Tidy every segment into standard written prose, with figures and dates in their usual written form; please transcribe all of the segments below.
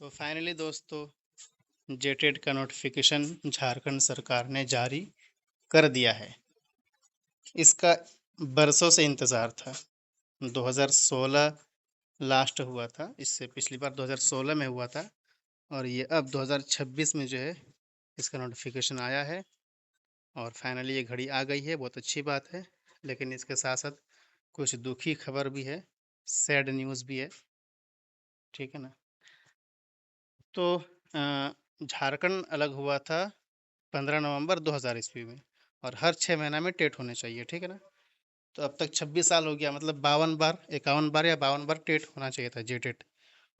तो फाइनली दोस्तों जेटेट का नोटिफिकेशन झारखंड सरकार ने जारी कर दिया है। इसका बरसों से इंतज़ार था। 2016 लास्ट हुआ था, इससे पिछली बार 2016 में हुआ था और ये अब 2026 में जो है इसका नोटिफिकेशन आया है और फाइनली ये घड़ी आ गई है। बहुत अच्छी बात है, लेकिन इसके साथ साथ कुछ दुखी खबर भी है, सैड न्यूज़ भी है। ठीक है ना। तो झारखंड अलग हुआ था 15 नवंबर 2000 ईस्वी में और हर 6 महीना में टेट होने चाहिए। ठीक है ना। तो अब तक 26 साल हो गया, मतलब 52 बार, 51 बार या 52 बार टेट होना चाहिए था, जे टेट।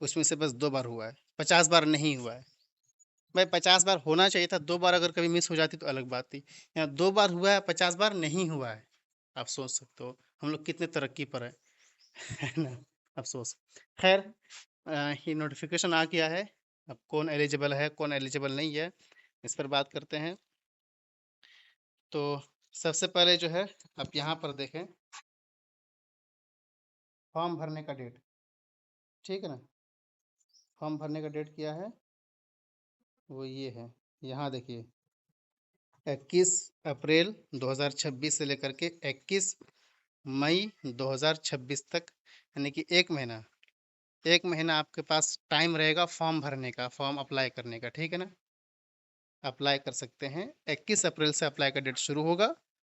उसमें से बस 2 बार हुआ है, 50 बार नहीं हुआ है। भाई 50 बार होना चाहिए था, 2 बार अगर कभी मिस हो जाती तो अलग बात थी। यहाँ 2 बार हुआ है, 50 बार नहीं हुआ है। आप सोच सकते हो हम लोग कितने तरक्की पर है है ना। अफसोस। खैर, ये नोटिफिकेशन आ गया है। अब कौन एलिजिबल है कौन एलिजिबल नहीं है, इस पर बात करते हैं। तो सबसे पहले जो है, आप यहाँ पर देखें फॉर्म भरने का डेट। ठीक है ना। फॉर्म भरने का डेट क्या है, वो ये है। यहाँ देखिए, 21 अप्रैल 2026 से लेकर के 21 मई 2026 तक, यानी कि एक महीना आपके पास टाइम रहेगा फॉर्म भरने का, फॉर्म अप्लाई करने का। ठीक है ना। अप्लाई कर सकते हैं। 21 अप्रैल से अप्लाई का डेट शुरू होगा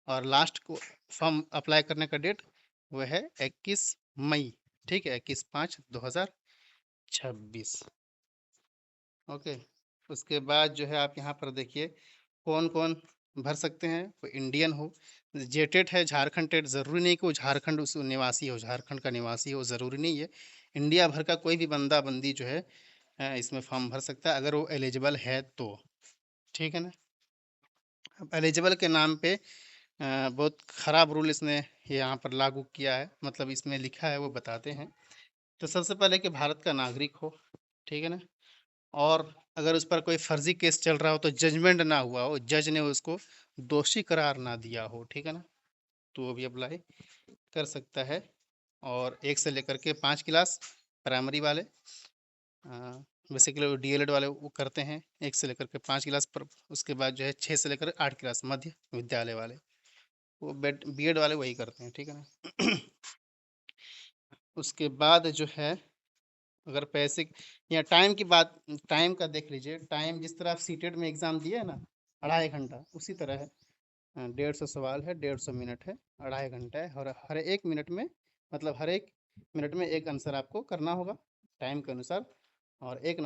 और लास्ट को फॉर्म अप्लाई करने का डेट वो है 21 मई। ठीक है, 21/5/2026। ओके। उसके बाद जो है आप यहाँ पर देखिए कौन कौन भर सकते हैं। कोई इंडियन हो, जेटेट है, झारखंड टेट, ज़रूरी नहीं कि वो झारखंड उस निवासी हो, झारखंड का निवासी हो, ज़रूरी नहीं है। इंडिया भर का कोई भी बंदा बंदी जो है इसमें फॉर्म भर सकता है, अगर वो एलिजिबल है तो। ठीक है ना। अब एलिजिबल के नाम पे बहुत ख़राब रूल इसने यहाँ पर लागू किया है, मतलब इसमें लिखा है वो बताते हैं। तो सबसे पहले कि भारत का नागरिक हो। ठीक है ना। और अगर उस पर कोई फर्जी केस चल रहा हो तो जजमेंट ना हुआ हो, जज ने उसको दोषी करार ना दिया हो। ठीक है ना। तो वो भी अप्लाई कर सकता है। और 1 से लेकर के 5 क्लास प्राइमरी वाले, बेसिकली वो डीएलएड वाले वो करते हैं 1 से लेकर के 5 क्लास पर। उसके बाद जो है 6 से लेकर 8 क्लास मध्य विद्यालय वाले, वो बीएड वाले वही करते हैं। ठीक है ना। उसके बाद जो है, अगर पैसे या टाइम की बात, टाइम का देख लीजिए। टाइम जिस तरह आप सीटेट में एग्ज़ाम दिए है ना, 2.5 घंटा, उसी तरह है। 150 सवाल है, 150 मिनट है, 2.5 घंटा है और हर एक मिनट में, मतलब हर एक मिनट में एक आंसर आपको करना होगा टाइम के अनुसार। और एक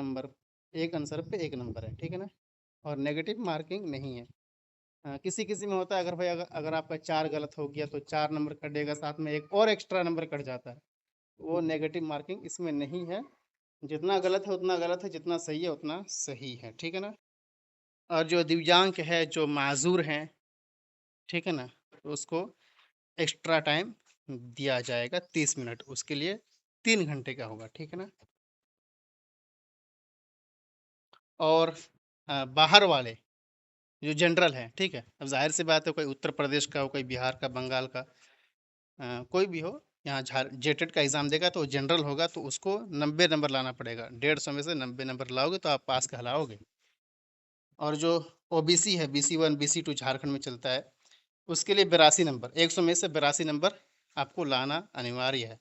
आंसर पे एक नंबर है। ठीक है ना। और नेगेटिव मार्किंग नहीं है। किसी किसी में होता है, अगर भाई अगर आपका 4 गलत हो गया तो 4 नंबर कटेगा, साथ में एक और एक्स्ट्रा नंबर कट जाता है। वो नेगेटिव मार्किंग इसमें नहीं है। जितना गलत है उतना गलत है, जितना सही है उतना सही है। ठीक है ना। और जो दिव्यांग है, जो माजूर हैं, ठीक है ना, तो उसको एक्स्ट्रा टाइम दिया जाएगा 30 मिनट, उसके लिए 3 घंटे का होगा। ठीक है ना। और बाहर वाले जो जनरल है, ठीक है, अब जाहिर सी बात है, कोई उत्तर प्रदेश का हो, कोई बिहार का, बंगाल का, कोई भी हो, यहाँ झार जेटेट का एग्ज़ाम देगा तो जनरल होगा तो उसको 90 नंबर लाना पड़ेगा। 150 में से 90 नंबर लाओगे तो आप पास कहलाओगे। और जो ओबीसी है, BC1 BC2 झारखंड में चलता है, उसके लिए 82 नंबर, 100 में से 82 नंबर आपको लाना अनिवार्य है।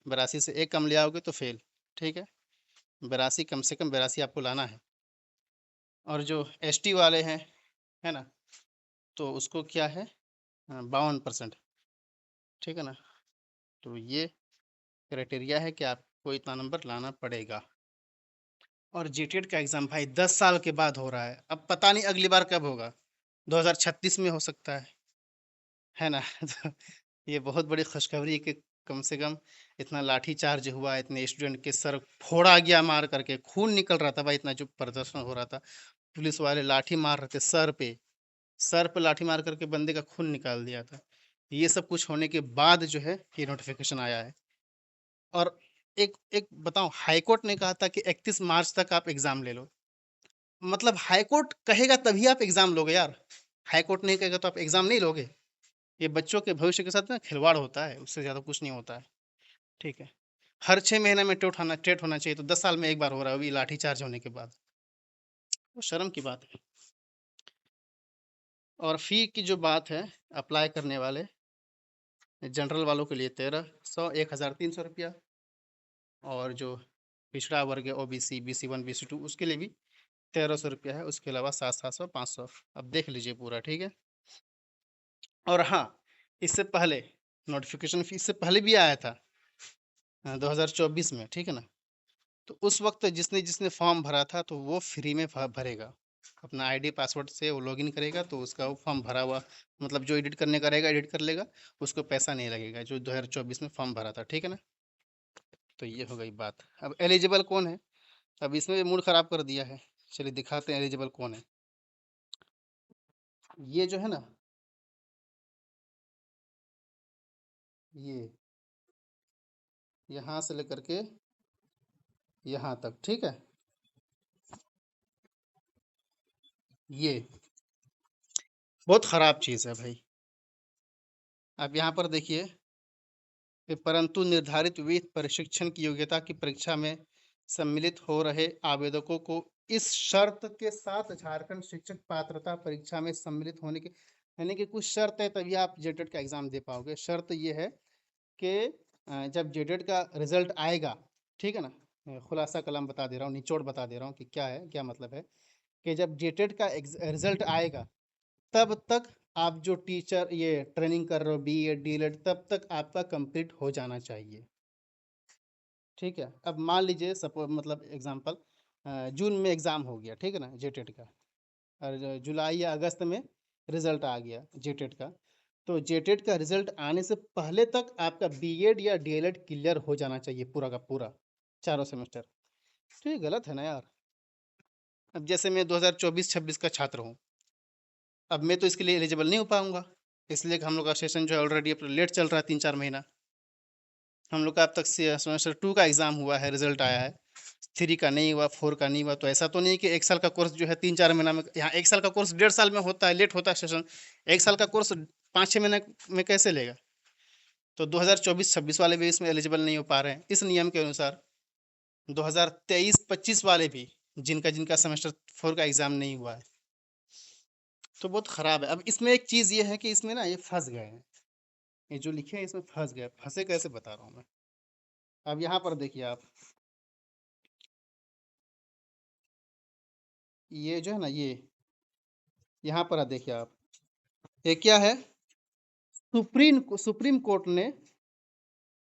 82 से एक कम ले आओगे तो फेल। ठीक है। 82, कम से कम 82 आपको लाना है। और जो एसटी वाले हैं, है ना, तो उसको क्या है, 52%। ठीक है ना। तो ये क्राइटेरिया है कि आपको इतना नंबर लाना पड़ेगा। और जीटेट का एग्ज़ाम भाई 10 साल के बाद हो रहा है, अब पता नहीं अगली बार कब होगा। 2036 में हो सकता है ना। तो ये बहुत बड़ी खुशखबरी है कि कम से कम इतना लाठी चार्ज हुआ, इतने स्टूडेंट के सर फोड़ा गया मार करके, खून निकल रहा था भाई, इतना जो प्रदर्शन हो रहा था, पुलिस वाले लाठी मार रहे थे सर पे लाठी मार करके बंदे का खून निकाल दिया था। ये सब कुछ होने के बाद जो है ये नोटिफिकेशन आया है। और एक एक बताऊं, हाईकोर्ट ने कहा था कि 31 मार्च तक आप एग्जाम ले लो। मतलब हाईकोर्ट कहेगा तभी आप एग्जाम लोगे यार, हाईकोर्ट नहीं कहेगा तो आप एग्जाम नहीं लोगे। ये बच्चों के भविष्य के साथ ना खिलवाड़ होता है, उससे ज़्यादा कुछ नहीं होता है। ठीक है। हर 6 महीने में टेट होना चाहिए, तो 10 साल में एक बार हो रहा है, वो भी लाठी चार्ज होने के बाद। तो शर्म की बात है। और फ़ी की जो बात है, अप्लाई करने वाले जनरल वालों के लिए 1300 1300 रुपया, और जो पिछड़ा वर्ग है ओबीसी, BC1 BC2 उसके लिए भी 1300 रुपया है। उसके अलावा 700 500, अब देख लीजिए पूरा, ठीक है। और हाँ, इससे पहले नोटिफिकेशन फीस से पहले भी आया था 2024 में, ठीक है ना। तो उस वक्त जिसने जिसने फॉर्म भरा था तो वो फ्री में भरेगा, अपना आईडी पासवर्ड से वो लॉगिन करेगा, तो उसका वो फॉर्म भरा हुआ, मतलब जो एडिट करने का रहेगा एडिट कर लेगा, उसको पैसा नहीं लगेगा, जो 2024 में फॉर्म भरा था, ठीक है ना। तो ये हो गई बात। अब एलिजिबल कौन है, अब इसमें भी मूड खराब कर दिया है। चलिए दिखाते हैं एलिजिबल कौन है। ये जो है ना, ये यहाँ से लेकर के यहाँ तक, ठीक है। ये बहुत खराब चीज़ है भाई। आप यहाँ पर देखिए कि परंतु निर्धारित वित्त प्रशिक्षण की योग्यता की परीक्षा में सम्मिलित हो रहे आवेदकों को इस शर्त के साथ झारखंड शिक्षक पात्रता परीक्षा में सम्मिलित होने के, यानी कि कुछ शर्त है तभी आप जेटेट का एग्जाम दे पाओगे। शर्त ये है कि जब जेटेट का रिजल्ट आएगा, ठीक है ना, मैं खुलासा कलम बता दे रहा हूँ, निचोड़ बता दे रहा हूँ कि क्या है, क्या मतलब है, कि जब जेटेट का रिजल्ट आएगा तब तक आप जो टीचर ये ट्रेनिंग कर रहे हो बीएड डीएलएड, तब तक आपका कंप्लीट हो जाना चाहिए, ठीक है। अब मान लीजिए सपोज, मतलब एग्जांपल, जून में एग्ज़ाम हो गया, ठीक है ना, जेटेट का, और जुलाई या अगस्त में रिजल्ट आ गया जेटेट का, तो जेटेट का रिजल्ट आने से पहले तक आपका बीएड या डीएलएड क्लियर हो जाना चाहिए, पूरा का पूरा, चारों सेमेस्टर। तो ये गलत है ना यार। अब जैसे मैं 2024-26 का छात्र हूँ, अब मैं तो इसके लिए एलिजिबल नहीं हो पाऊंगा, इसलिए कि हम लोग का सेशन जो है ऑलरेडी अपना लेट चल रहा है, 3-4 महीना। हम लोग का अब तक सेमेस्टर 2 का एग्ज़ाम हुआ है, रिजल्ट आया है, 3 का नहीं हुआ, 4 का नहीं हुआ। तो ऐसा तो नहीं कि 1 साल का कोर्स जो है 3-4 महीना में, यहाँ 1 साल का कोर्स 1.5 साल में होता है, लेट होता है सेशन। 1 साल का कोर्स 5-6 महीने में कैसे लेगा। तो 2024-26 वाले भी इसमें एलिजिबल नहीं हो पा रहे हैं इस नियम के अनुसार। 2023-25 वाले भी, जिनका जिनका सेमेस्टर 4 का एग्ज़ाम नहीं हुआ है, तो बहुत ख़राब है। अब इसमें एक चीज़ ये है कि इसमें ना ये फंस गए हैं, ये जो लिखे हैं इसमें फंस गए। फंसे कैसे बता रहा हूँ मैं। अब यहाँ पर देखिए आप, ये जो है ना, ये यहाँ पर देखिए आप, ये क्या है, सुप्रीम कोर्ट ने,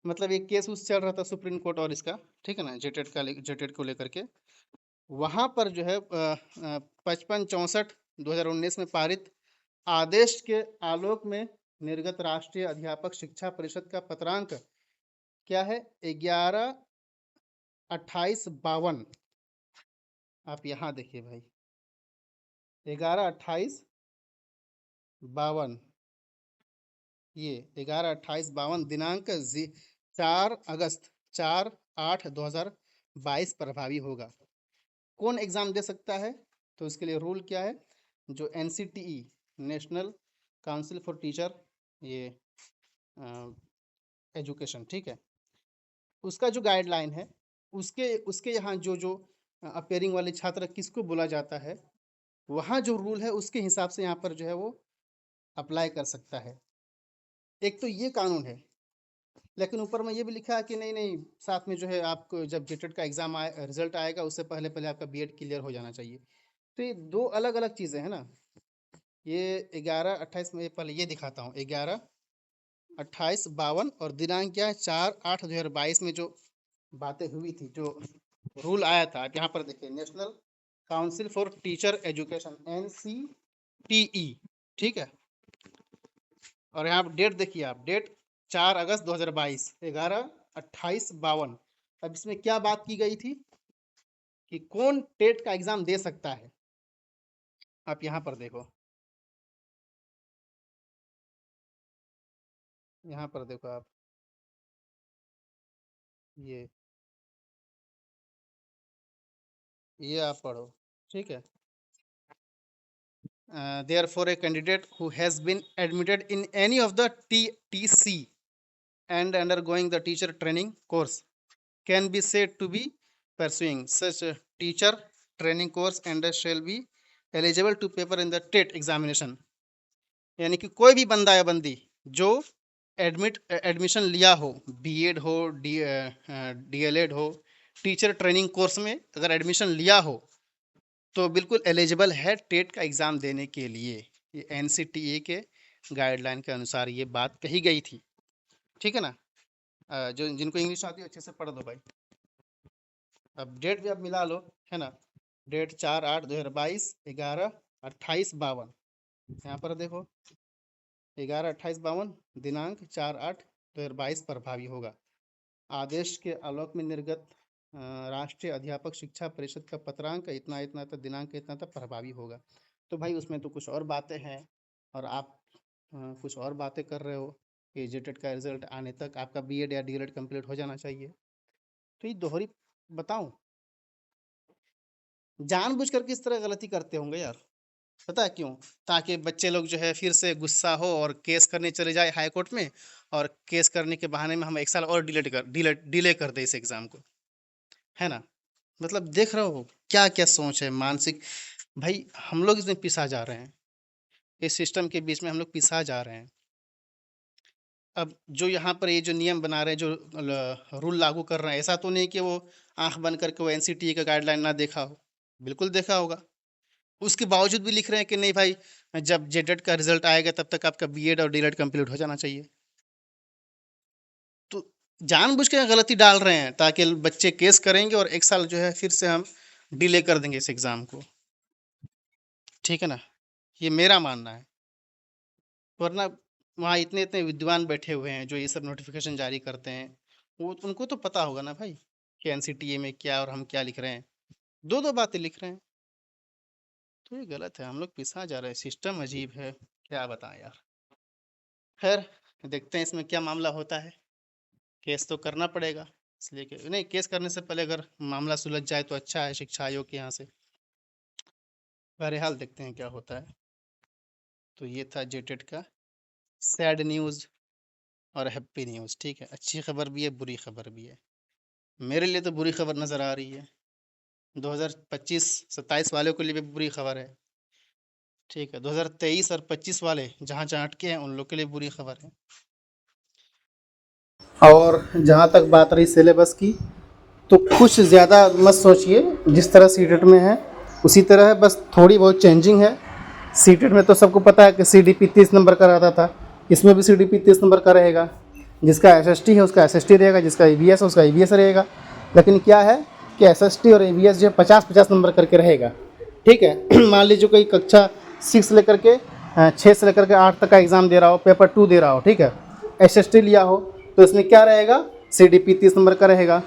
मतलब ये केस उस चल रहा था सुप्रीम कोर्ट और इसका, ठीक है ना, जेटेट को लेकर के। वहाँ पर जो है 55-64-2019 में पारित आदेश के आलोक में निर्गत राष्ट्रीय अध्यापक शिक्षा परिषद का पत्रांक क्या है, 11/28/52। आप यहाँ देखिए भाई, 11/28/52, ये 11/28/52 दिनांक 4 अगस्त, 4/8/2022 प्रभावी होगा। कौन एग्ज़ाम दे सकता है, तो इसके लिए रूल क्या है, जो NCTE, national council for teacher ये एजुकेशन, ठीक है, उसका जो गाइडलाइन है, उसके उसके यहाँ जो जो अपेयरिंग वाले छात्र किसको बोला जाता है, वहाँ जो रूल है उसके हिसाब से यहाँ पर जो है वो अप्लाई कर सकता है। एक तो ये कानून है, लेकिन ऊपर में ये भी लिखा है कि नहीं नहीं, साथ में जो है आपको जब जेटेट का एग्ज़ाम आए, रिजल्ट आएगा उससे पहले पहले आपका बीएड क्लियर हो जाना चाहिए। तो ये दो अलग अलग चीज़ें हैं ना। ये 11/28 में, पहले ये दिखाता हूँ, 11/28/52, और दिनांक क्या है, 4/8/2022 में जो बातें हुई थी, जो रूल आया था। आप यहाँ पर देखिए, national council for teacher education, NCTE, ठीक है। और यहाँ पर डेट देखिए आप, डेट 4 अगस्त 2022, 11/28/52। अब इसमें क्या बात की गई थी कि कौन टेट का एग्जाम दे सकता है। आप यहाँ पर देखो, यहाँ पर देखो आप, ये ये आप पढ़ो, ठीक है। Therefore, a candidate who has been admitted in any of the TTC and undergoing the teacher training course can be said to be pursuing such teacher training course and shall be eligible to paper in the TET examination. यानी कि कोई भी बंदा या बंदी जो admission लिया हो, बीएड हो, डीएलएड हो, टीचर ट्रेनिंग कोर्स में अगर एडमिशन लिया हो तो बिल्कुल एलिजिबल है टेट का एग्ज़ाम देने के लिए। ये एनसीटीए के गाइडलाइन के अनुसार ये बात कही गई थी, ठीक है ना। जो जिनको इंग्लिश आती है अच्छे से पढ़ दो भाई। अब डेट भी आप मिला लो, है ना। डेट 4/8/2022, 11/28/52। यहाँ पर देखो 11/28/52, दिनांक 4/8/2022 प्रभावी होगा। आदेश के आलोक में निर्गत राष्ट्रीय अध्यापक शिक्षा परिषद का पत्रांक इतना इतना तक दिनांक इतना तक प्रभावी होगा। तो भाई उसमें तो कुछ और बातें हैं और आप कुछ और बातें कर रहे हो कि जेटेट का रिजल्ट आने तक आपका बीएड या डीएलएड कंप्लीट हो जाना चाहिए। तो ये दोहरी बताऊं, जानबूझ कर किस तरह गलती करते होंगे यार, पता है क्यों? ताकि बच्चे लोग जो है फिर से गुस्सा हो और केस करने चले जाए हाई कोर्ट में, और केस करने के बहाने में हम 1 साल और डिले कर दे इस एग्ज़ाम को, है ना। मतलब देख रहे हो क्या क्या सोच है मानसिक। भाई हम लोग इसमें पिसा जा रहे हैं, इस सिस्टम के बीच में हम लोग पिसा जा रहे हैं। अब जो यहाँ पर ये जो नियम बना रहे हैं, जो रूल लागू कर रहे हैं, ऐसा तो नहीं कि वो आंख बंद करके वो एनसीटीए का गाइडलाइन ना देखा हो, बिल्कुल देखा होगा। उसके बावजूद भी लिख रहे हैं कि नहीं भाई, जब जेटेट का रिजल्ट आएगा तब तक आपका बीएड और डीएलएड कंप्लीट हो जाना चाहिए। तो जानबूझ के गलती डाल रहे हैं ताकि बच्चे केस करेंगे और 1 साल जो है फिर से हम डिले कर देंगे इस एग्ज़ाम को, ठीक है ना। ये मेरा मानना है। वरना वहाँ इतने इतने विद्वान बैठे हुए हैं जो ये सब नोटिफिकेशन जारी करते हैं, वो उनको तो पता होगा ना भाई कि एनसीटीए में क्या और हम क्या लिख रहे हैं। दो दो बातें लिख रहे हैं, तो ये गलत है। हम लोग पिसा जा रहे हैं, सिस्टम अजीब है, क्या बताएं यार। खैर देखते हैं इसमें क्या मामला होता है। केस तो करना पड़ेगा, इसलिए कि नहीं, केस करने से पहले अगर मामला सुलझ जाए तो अच्छा है शिक्षा आयोग के यहाँ से। बहरहाल देखते हैं क्या होता है। तो ये था जेटेट का सैड न्यूज़ और हैप्पी न्यूज़, ठीक है। अच्छी खबर भी है, बुरी खबर भी है। मेरे लिए तो बुरी खबर नज़र आ रही है, 2025-27 वालों के लिए भी बुरी खबर है, ठीक है। 2023 और 25 वाले जहाँ जहाँ अटके हैं उन लोग के लिए बुरी खबर है। और जहाँ तक बात रही सिलेबस की, तो कुछ ज़्यादा मत सोचिए, जिस तरह सीटेट में है उसी तरह है, बस थोड़ी बहुत चेंजिंग है। सीटेट में तो सबको पता है कि सीडीपी 30 नंबर का रहता था, इसमें भी सीडीपी 30 नंबर का रहेगा। जिसका एसएसटी है उसका एसएसटी रहेगा, जिसका ईवीएस है उसका ईवीएस रहेगा। लेकिन क्या है कि एसएसटी और ईवीएस जो है 50-50 नंबर करके रहेगा, ठीक है। मान लीजिए कोई कक्षा 6 से लेकर के 6 से लेकर के 8 तक का एग्ज़ाम दे रहा हो, पेपर 2 दे रहा हो, ठीक है, एसएसटी लिया हो, तो इसमें क्या रहेगा, सीडीपी 30 नंबर का रहेगा,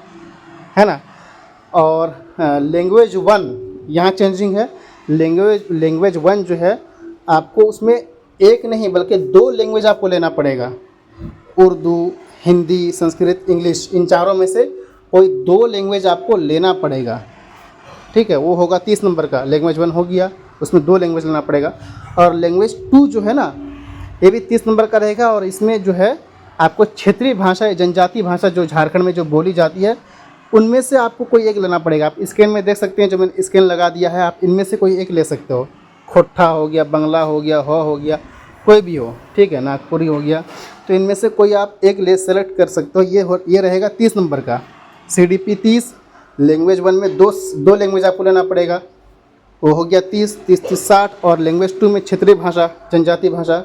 है ना। और लैंग्वेज 1 यहाँ चेंजिंग है। लैंग्वेज 1 जो है आपको उसमें एक नहीं बल्कि 2 लैंग्वेज आपको लेना पड़ेगा। उर्दू, हिंदी, संस्कृत, इंग्लिश, इन चारों में से कोई 2 लैंग्वेज आपको लेना पड़ेगा, ठीक है। वो होगा 30 नंबर का। लैंग्वेज 1 हो गया, उसमें 2 लैंग्वेज लेना पड़ेगा। और लैंग्वेज 2 जो है ना, ये भी 30 नंबर का रहेगा। और इसमें जो है आपको क्षेत्रीय भाषा, जनजातीय भाषा जो झारखंड में जो बोली जाती है, उनमें से आपको कोई एक लेना पड़ेगा। आप स्कैन में देख सकते हैं, जो मैंने स्कैन लगा दिया है, आप इनमें से कोई एक ले सकते हो। खोट्ठा हो गया, बंगला हो गया, हो गया, कोई भी हो, ठीक है, नागपुरी हो गया, तो इनमें से कोई आप एक ले सेलेक्ट कर सकते हो। ये रहेगा 30 नंबर का। सीडीपी 30, लैंग्वेज 1 में दो लैंग्वेज आपको लेना पड़ेगा, वो हो गया 30, 30, 60। और लैंग्वेज 2 में क्षेत्रीय भाषा, जनजातीय भाषा,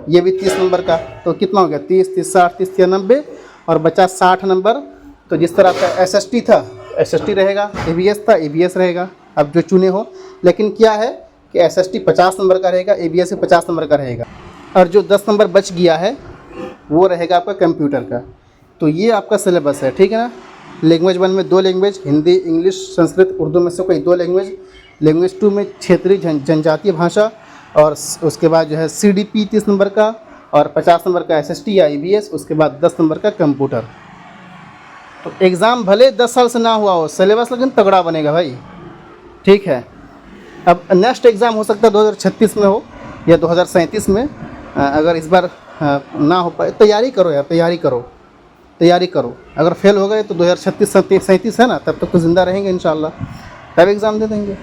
ये भी 30 नंबर का। तो कितना हो गया, 30, 30, 60, 30, 90 और बचा 60 नंबर। तो जिस तरह का एसएसटी था, एसएसटी रहेगा, ईवीएस था, ईवीएस रहेगा, अब जो चुने हो। लेकिन क्या है कि एसएसटी 50 नंबर का रहेगा, ईवीएस 50 नंबर का रहेगा, और जो 10 नंबर बच गया है वो रहेगा आपका कंप्यूटर का। तो ये आपका सिलेबस है, ठीक है ना। लैंग्वेज 1 में 2 लैंग्वेज, हिंदी, इंग्लिश, संस्कृत, उर्दू में से कोई 2 लैंग्वेज। लैंग्वेज 2 में क्षेत्रीय जनजातीय भाषा, और उसके बाद जो है सीडीपी 30 नंबर का, और 50 नंबर का एसएसटी या ईवीएस, उसके बाद 10 नंबर का कंप्यूटर। तो एग्ज़ाम भले 10 साल से ना हुआ हो, सिलेबस लेकिन तगड़ा बनेगा भाई, ठीक है। अब नेक्स्ट एग्ज़ाम हो सकता है 2036 में हो या 2037 में। अगर इस बार ना हो पाए, तैयारी करो यार, तैयारी करो। तैयारी करो। अगर फेल हो गए तो 2036 37 है ना, तब तक तो ज़िंदा रहेंगे इंशाल्लाह, तब एग्ज़ाम दे देंगे।